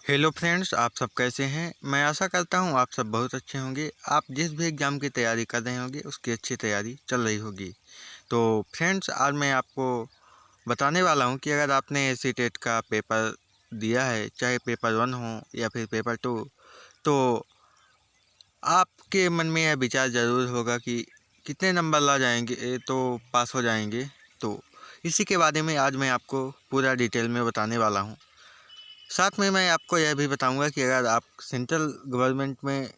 Hello friends, आप सब कैसे हैं। मैं आशा करता हूं आप सब बहुत अच्छे होंगे। आप जिस भी एग्ज़ाम की तैयारी कर रहे होंगे उसकी अच्छी तैयारी चल रही होगी। तो फ्रेंड्स, आज मैं आपको बताने वाला हूं कि अगर आपने एससी टेट का पेपर दिया है, चाहे पेपर 1 हो या फिर पेपर 2, तो आपके मन में यह विचार ज़रूर होगा कि कितने नंबर ला जाएंगे तो पास हो जाएंगे। तो इसी के बारे में आज मैं आपको पूरा डिटेल में बताने वाला हूँ। साथ में मैं आपको यह भी बताऊंगा कि अगर आप सेंट्रल गवर्नमेंट में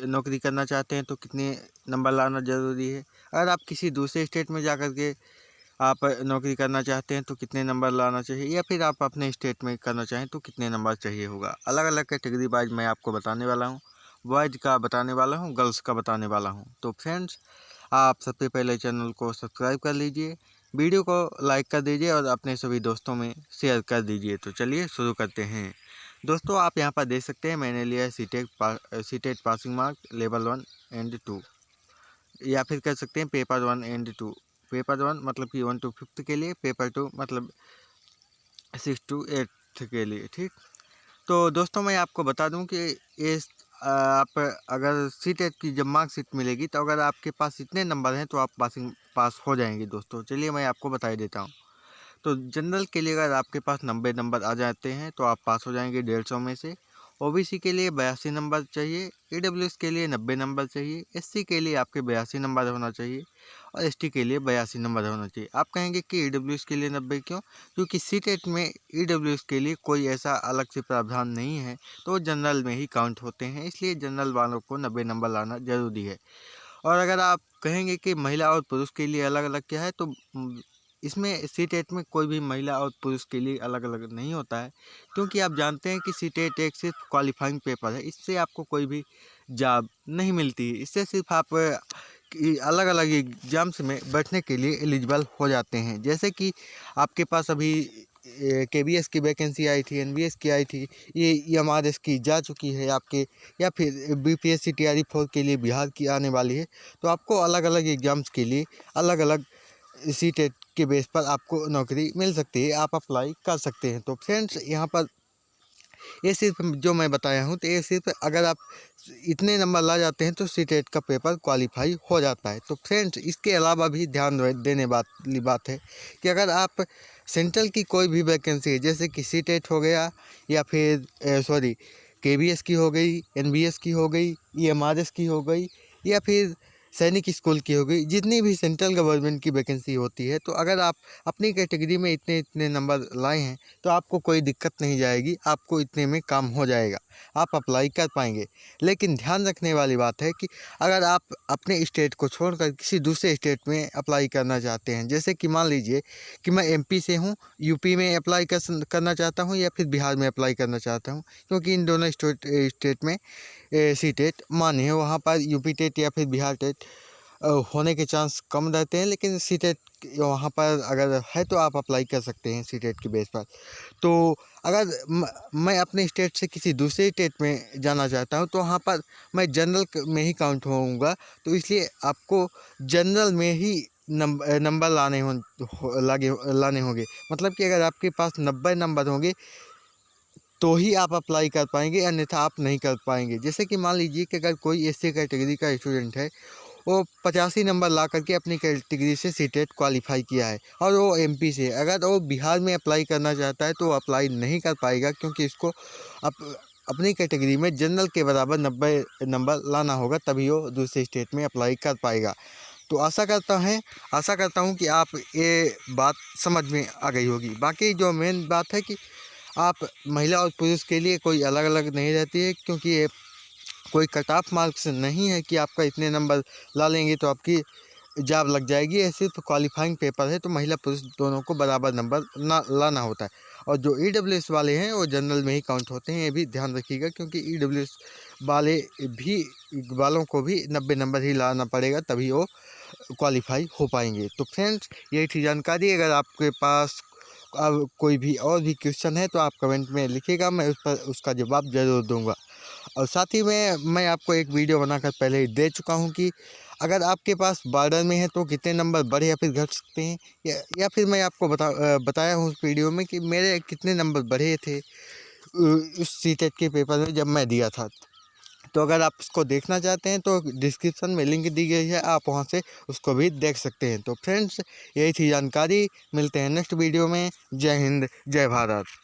नौकरी करना चाहते हैं तो कितने नंबर लाना ज़रूरी है। अगर आप किसी दूसरे स्टेट में जा कर के आप नौकरी करना चाहते हैं तो कितने नंबर लाना चाहिए, या फिर आप अपने स्टेट में करना चाहें तो कितने नंबर चाहिए होगा। अलग अलग कैटेगरी वाइज मैं आपको बताने वाला हूँ। बॉयज़ का बताने वाला हूँ, गर्ल्स का बताने वाला हूँ। तो फ्रेंड्स, आप सबसे पहले चैनल को सब्सक्राइब कर लीजिए, वीडियो को लाइक कर दीजिए और अपने सभी दोस्तों में शेयर कर दीजिए। तो चलिए शुरू करते हैं। दोस्तों, आप यहाँ पर देख सकते हैं मैंने लिया है CTET passing mark level 1 and 2, या फिर कह सकते हैं पेपर 1 एंड 2। पेपर 1 मतलब कि 1 to 5th के लिए, पेपर 2 मतलब 6 to 8th के लिए। ठीक, तो दोस्तों मैं आपको बता दूं कि ये आप अगर सीटेट की जब मार्कशीट मिलेगी तो अगर आपके पास इतने नंबर हैं तो आप पास हो जाएंगे। दोस्तों चलिए मैं आपको बता ही देता हूं। तो जनरल के लिए अगर आपके पास 90 नंबर आ जाते हैं तो आप पास हो जाएंगे 150 में से। ओबीसी के लिए 82 नंबर चाहिए, ईडब्ल्यूएस के लिए 90 नंबर चाहिए, एससी के लिए आपके 82 नंबर होना चाहिए और एसटी के लिए 82 नंबर होना चाहिए। आप कहेंगे कि ईडब्ल्यूएस के लिए 90 क्यों? क्योंकि सीटेट में ईडब्ल्यूएस के लिए कोई ऐसा अलग से प्रावधान नहीं है, तो जनरल में ही काउंट होते हैं, इसलिए जनरल वालों को 90 नंबर लाना ज़रूरी है। और अगर आप कहेंगे कि महिला और पुरुष के लिए अलग अलग क्या है, तो इसमें सीटेट में कोई भी महिला और पुरुष के लिए अलग अलग नहीं होता है, क्योंकि आप जानते हैं कि सीटेट एक सिर्फ क्वालिफाइंग पेपर है। इससे आपको कोई भी जॉब नहीं मिलती है। इससे सिर्फ आप अलग अलग एग्जाम्स में बैठने के लिए एलिजिबल हो जाते हैं। जैसे कि आपके पास अभी केबीएस की वैकेंसी आई थी, एनबीएस की आई थी, ये ईएमआरएस की जा चुकी है आपके, या फिर बीपीएससी टीआरई 4 के लिए बिहार की आने वाली है। तो आपको अलग अलग एग्जाम्स के लिए अलग अलग सीटेट के बेस पर आपको नौकरी मिल सकती है, आप अप्लाई कर सकते हैं। तो फ्रेंड्स, यहाँ पर ये सिर्फ जो मैं बताया हूँ तो ये सिर्फ अगर आप इतने नंबर ला जाते हैं तो सीटेट का पेपर क्वालिफाई हो जाता है। तो फ्रेंड्स, इसके अलावा भी ध्यान देने वाली बात है कि अगर आप सेंट्रल की कोई भी वैकेंसी है, जैसे कि सीटेट हो गया, या फिर केबीएस की हो गई, एनबीएस की हो गई, ईएमआरएस की हो गई, या फिर सैनिक स्कूल की हो गई, जितनी भी सेंट्रल गवर्नमेंट की वैकेंसी होती है, तो अगर आप अपनी कैटेगरी में इतने इतने नंबर लाए हैं तो आपको कोई दिक्कत नहीं जाएगी, आपको इतने में काम हो जाएगा, आप अप्लाई कर पाएंगे। लेकिन ध्यान रखने वाली बात है कि अगर आप अपने स्टेट को छोड़कर किसी दूसरे स्टेट में अप्लाई करना चाहते हैं, जैसे कि मान लीजिए कि मैं एमपी से हूँ, यूपी में अप्लाई करना चाहता हूँ, या फिर बिहार में अप्लाई करना चाहता हूँ, क्योंकि इन दोनों स्टेट में सी टेट मान्य है। वहाँ पर यूपी टेट या फिर बिहार टेट होने के चांस कम रहते हैं, लेकिन सी टेट वहाँ पर अगर है तो आप अप्लाई कर सकते हैं सी टेट के बेस पर। तो अगर मैं अपने स्टेट से किसी दूसरे स्टेट में जाना चाहता हूँ तो वहाँ पर मैं जनरल में ही काउंट होऊंगा, तो इसलिए आपको जनरल में ही नंबर लाने होंगे। मतलब कि अगर आपके पास 90 नंबर होंगे तो ही आप अप्लाई कर पाएंगे, अन्यथा आप नहीं कर पाएंगे। जैसे कि मान लीजिए कि अगर कोई एससी कैटेगरी का स्टूडेंट है, वो 85 नंबर ला करके अपनी कैटेगरी से सीटेट क्वालिफाई किया है और वो एमपी से, अगर वो बिहार में अप्लाई करना चाहता है तो वो अप्लाई नहीं कर पाएगा, क्योंकि इसको अपनी कैटेगरी में जनरल के बराबर 90 नंबर लाना होगा, तभी वो दूसरे स्टेट में अप्लाई कर पाएगा। तो आशा करता हूँ कि आप ये बात समझ में आ गई होगी। बाकी जो मेन बात है कि आप महिला और पुरुष के लिए कोई अलग अलग नहीं रहती है, क्योंकि ये कोई कट ऑफ मार्क्स नहीं है कि आपका इतने नंबर ला लेंगे तो आपकी जॉब लग जाएगी। ये सिर्फ क्वालिफाइंग पेपर है, तो महिला पुरुष दोनों को बराबर नंबर ना लाना होता है। और जो ईडब्ल्यूएस वाले हैं वो जनरल में ही काउंट होते हैं, ये भी ध्यान रखिएगा, क्योंकि ईडब्ल्यूएस वाले भी वालों को भी 90 नंबर ही लाना पड़ेगा, तभी वो क्वालिफाई हो पाएंगे। तो फ्रेंड्स, यही थी जानकारी। अगर आपके पास अब कोई भी और भी क्वेश्चन है तो आप कमेंट में लिखिएगा, मैं उस पर उसका जवाब ज़रूर दूंगा। और साथ ही में मैं आपको एक वीडियो बनाकर पहले ही दे चुका हूं कि अगर आपके पास बॉर्डर में है तो कितने नंबर बढ़ या फिर घट सकते हैं, या फिर मैं आपको बताया हूँ उस वीडियो में कि मेरे कितने नंबर बढ़े थे उस सीटेट के पेपर में जब मैं दिया था। तो अगर आप इसको देखना चाहते हैं तो डिस्क्रिप्शन में लिंक दी गई है, आप वहां से उसको भी देख सकते हैं। तो फ्रेंड्स, यही थी जानकारी। मिलते हैं नेक्स्ट वीडियो में। जय हिंद, जय भारत।